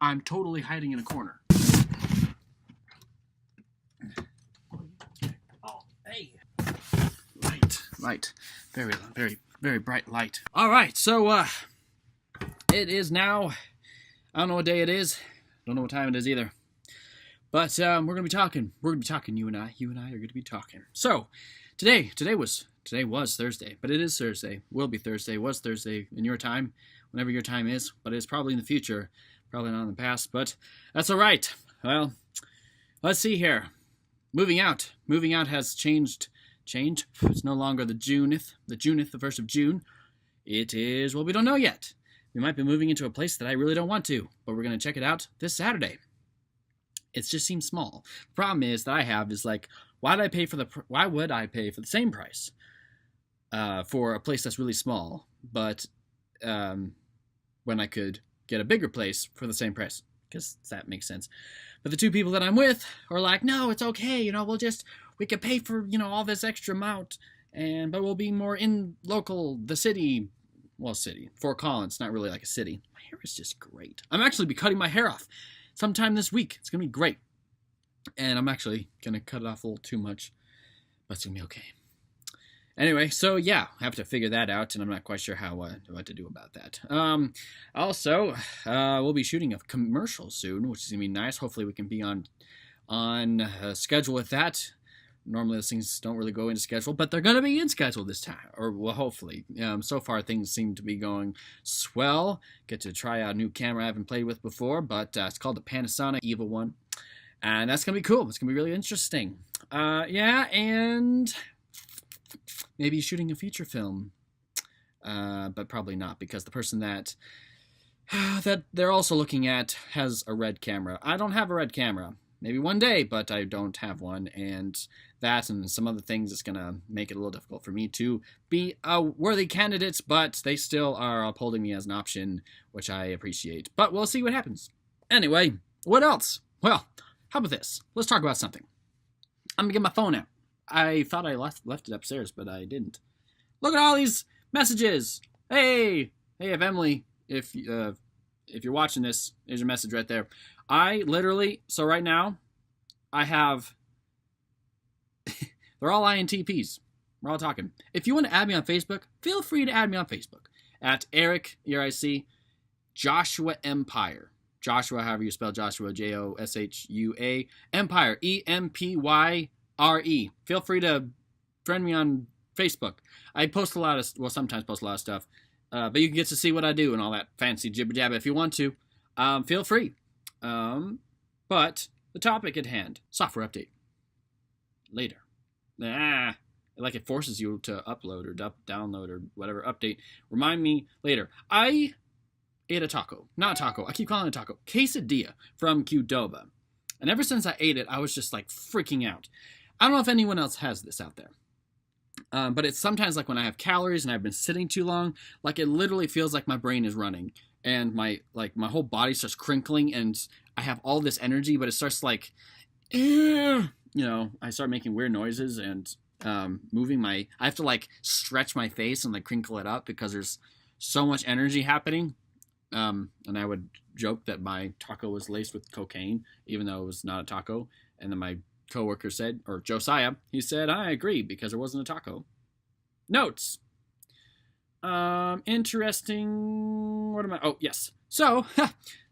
I'm totally hiding in a corner. Oh, hey. Light. Very, very, very bright light. All right, so, it is now, I don't know what day it is. Don't know what time it is either. But, we're going to be talking. We're going to be talking, you and I. You and I are going to be talking. So, today was Thursday, but it is Thursday. Will be Thursday. Was Thursday in your time, whenever your time is. But it's probably in the future. Probably not in the past, but that's all right. Well, let's see here. Moving out. Moving out has changed. It's no longer the 1st of June. It is, well, we don't know yet. We might be moving into a place that I really don't want to, but we're going to check it out this Saturday. It just seems small. The problem is that I have is like, why would I pay for the same price for a place that's really small, but when I could get a bigger place for the same price? Because that makes sense. But the two people that I'm with are like, no, it's okay. We could pay for, all this extra amount, but we'll be more in the city. Well, city. Fort Collins, not really like a city. My hair is just great. I'm actually be cutting my hair off sometime this week. It's going to be great. And I'm actually going to cut it off a little too much, but it's going to be okay. Anyway, so yeah, I have to figure that out, and I'm not quite sure what to do about that. Also, we'll be shooting a commercial soon, which is going to be nice. Hopefully we can be on schedule with that. Normally those things don't really go into schedule, but they're going to be in schedule this time, or well, hopefully. So far things seem to be going swell. Get to try out a new camera I haven't played with before, but it's called the Panasonic Evil one, and that's going to be cool. It's going to be really interesting. Yeah, and maybe shooting a feature film, but probably not, because the person that they're also looking at has a red camera. I don't have a red camera. Maybe one day, but I don't have one, and that and some other things is going to make it a little difficult for me to be a worthy candidate, but they still are upholding me as an option, which I appreciate. But we'll see what happens. Anyway, what else? Well, how about this? Let's talk about something. I'm going to get my phone out. I thought I left it upstairs, but I didn't. Look at all these messages. Hey, if Emily, if you're watching this, there's your message right there. So right now, I have, they're all INTPs. We're all talking. If you want to add me on Facebook, feel free to add me on Facebook at Eric, ERIC, Joshua Empire. Joshua, however you spell Joshua, Joshua, Empire, EMPYRE. Feel free to friend me on Facebook. I post sometimes post a lot of stuff, but you can get to see what I do and all that fancy jibber jabber if you want to. Feel free. But the topic at hand, software update. Later. Like it forces you to upload or download or whatever, update. Remind me later. I ate a taco. Not taco. I keep calling it taco. Quesadilla from Qdoba. And ever since I ate it, I was just like freaking out. I don't know if anyone else has this out there. But it's sometimes like when I have calories and I've been sitting too long, like it literally feels like my brain is running. And my whole body starts crinkling, and I have all this energy, but it starts like, I start making weird noises and moving I have to like stretch my face and like crinkle it up because there's so much energy happening. And I would joke that my taco was laced with cocaine, even though it was not a taco. And then my coworker said, or Josiah, he said, I agree, because it wasn't a taco. Notes. Interesting. What am I? Oh, yes. So,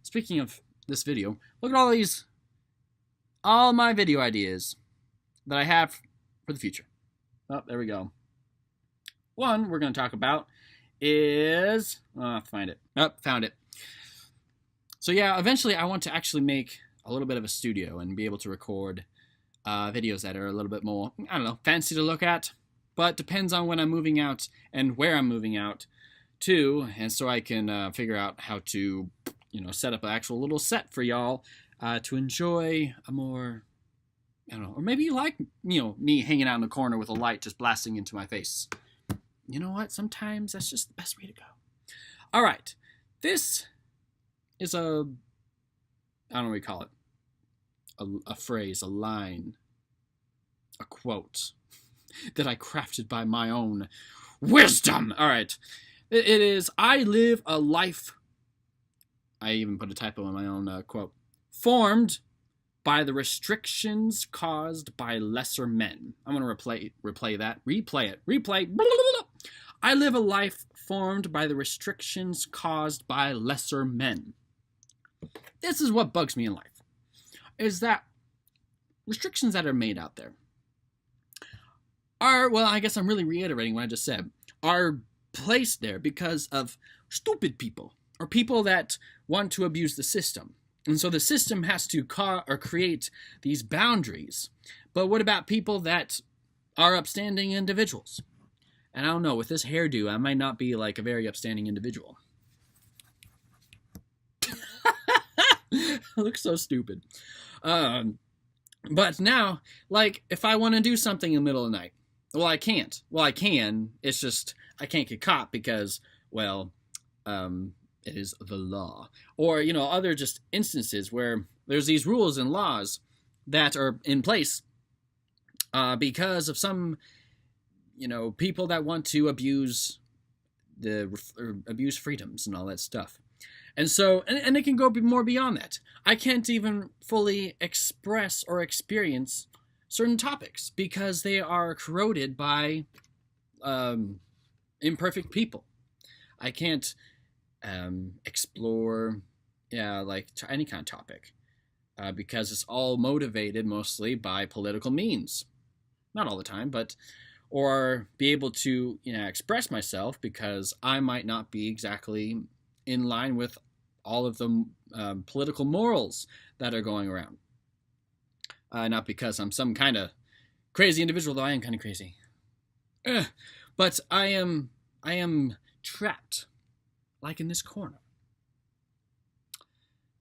speaking of this video, look at all my video ideas that I have for the future. Oh, there we go. One we're going to talk about is, find it. Oh, found it. So yeah, eventually I want to actually make a little bit of a studio and be able to record videos that are a little bit more, I don't know, fancy to look at. But depends on when I'm moving out and where I'm moving out to, and so I can figure out how to, set up an actual little set for y'all to enjoy a more, I don't know, or maybe you like, me hanging out in the corner with a light just blasting into my face. You know what? Sometimes that's just the best way to go. All right, this is I don't know what we call it, a phrase, a line, a quote that I crafted by my own wisdom. All right. It is, I live a life I even put a typo in my own quote. Formed by the restrictions caused by lesser men. I'm going to replay that. Replay it. Replay. Blah, blah, blah. I live a life formed by the restrictions caused by lesser men. This is what bugs me in life. Is that restrictions that are made out there are, well, I guess I'm really reiterating what I just said, are placed there because of stupid people or people that want to abuse the system. And so the system has to create these boundaries. But what about people that are upstanding individuals? And I don't know, with this hairdo, I might not be like a very upstanding individual. I look so stupid. But now, like, if I want to do something in the middle of the night, well, I can't. Well, I can. It's just I can't get caught because, well, it is the law. Or, other just instances where there's these rules and laws that are in place because of some, people that want to abuse abuse freedoms and all that stuff. And so, and it can go more beyond that. I can't even fully express or experience certain topics because they are corroded by imperfect people. I can't explore, any kind of topic because it's all motivated mostly by political means. Not all the time, or be able to, express myself because I might not be exactly in line with all of the political morals that are going around. Not because I'm some kind of crazy individual, though I am kind of crazy. But I am trapped, like in this corner,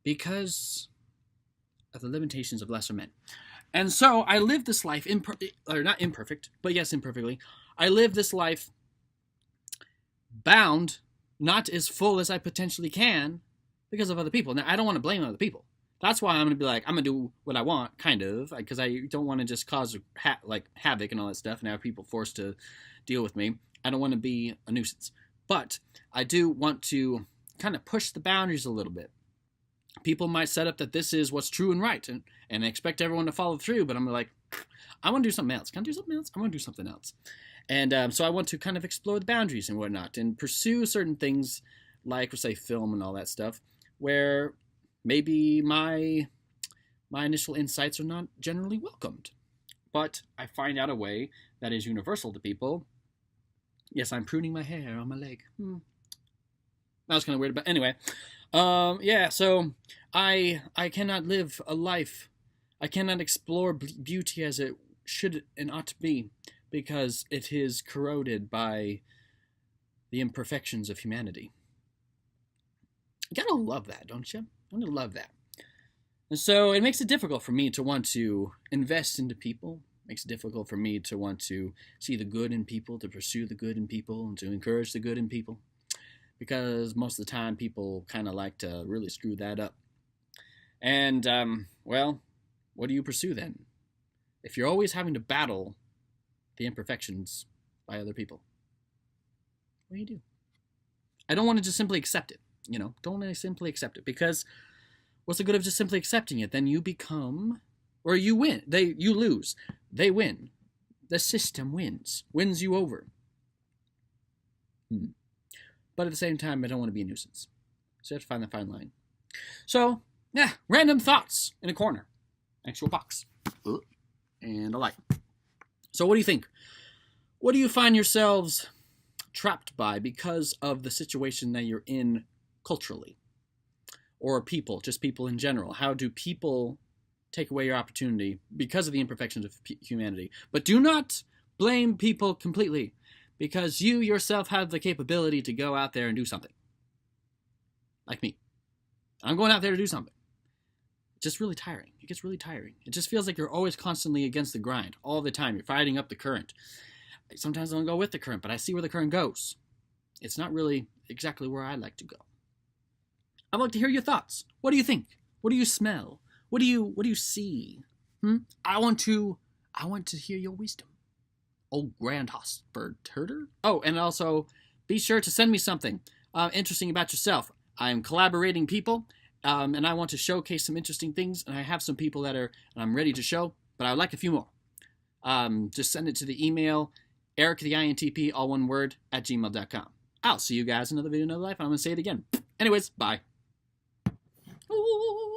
because of the limitations of lesser men. And so I live this life, not imperfect, but yes, imperfectly. I live this life bound, not as full as I potentially can, because of other people. Now, I don't want to blame other people. That's why I'm going to be like, I'm going to do what I want, kind of, because I don't want to just cause havoc and all that stuff and have people forced to deal with me. I don't want to be a nuisance. But I do want to kind of push the boundaries a little bit. People might set up that this is what's true and right, and expect everyone to follow through, but I'm like, I want to do something else. Can I do something else? I want to do something else. And so I want to kind of explore the boundaries and whatnot, and pursue certain things like, say, film and all that stuff, where maybe my initial insights are not generally welcomed. But I find out a way that is universal to people. Yes, I'm pruning my hair on my leg. That was kind of weird, but anyway. So I cannot live a life. I cannot explore beauty as it should and ought to be, because it is corroded by the imperfections of humanity. You gotta love that, don't you? I'm gonna love that. And so it makes it difficult for me to want to invest into people. It makes it difficult for me to want to see the good in people, to pursue the good in people, and to encourage the good in people. Because most of the time people kind of like to really screw that up. And, well, what do you pursue then? If you're always having to battle the imperfections by other people, what do you do? I don't want to just simply accept it. Don't want to simply accept it, because what's the good of just simply accepting it? Then you become, or you win. You lose. They win. The system wins you over. But at the same time, I don't want to be a nuisance. So you have to find that fine line. So, yeah, random thoughts in a corner, next to a box, and a light. So what do you think? What do you find yourselves trapped by because of the situation that you're in culturally? Or people, just people in general? How do people take away your opportunity because of the imperfections of humanity? But do not blame people completely, because you yourself have the capability to go out there and do something. Like me. I'm going out there to do something. It's just really tiring. It gets really tiring. It just feels like you're always constantly against the grind all the time. You're fighting up the current. Sometimes I don't go with the current, but I see where the current goes. It's not really exactly where I like to go. I'd like to hear your thoughts. What do you think? What do you smell? What do you see? I want to hear your wisdom. Oh, Grand Hosford Turder. Oh, and also be sure to send me something interesting about yourself. I'm collaborating people, and I want to showcase some interesting things, and I have some people that I'm ready to show, but I would like a few more. Just send it to the email, Eric the INTP, all one word, @gmail.com. I'll see you guys in another video, another life, and I'm going to say it again. Anyways, bye. Ooh.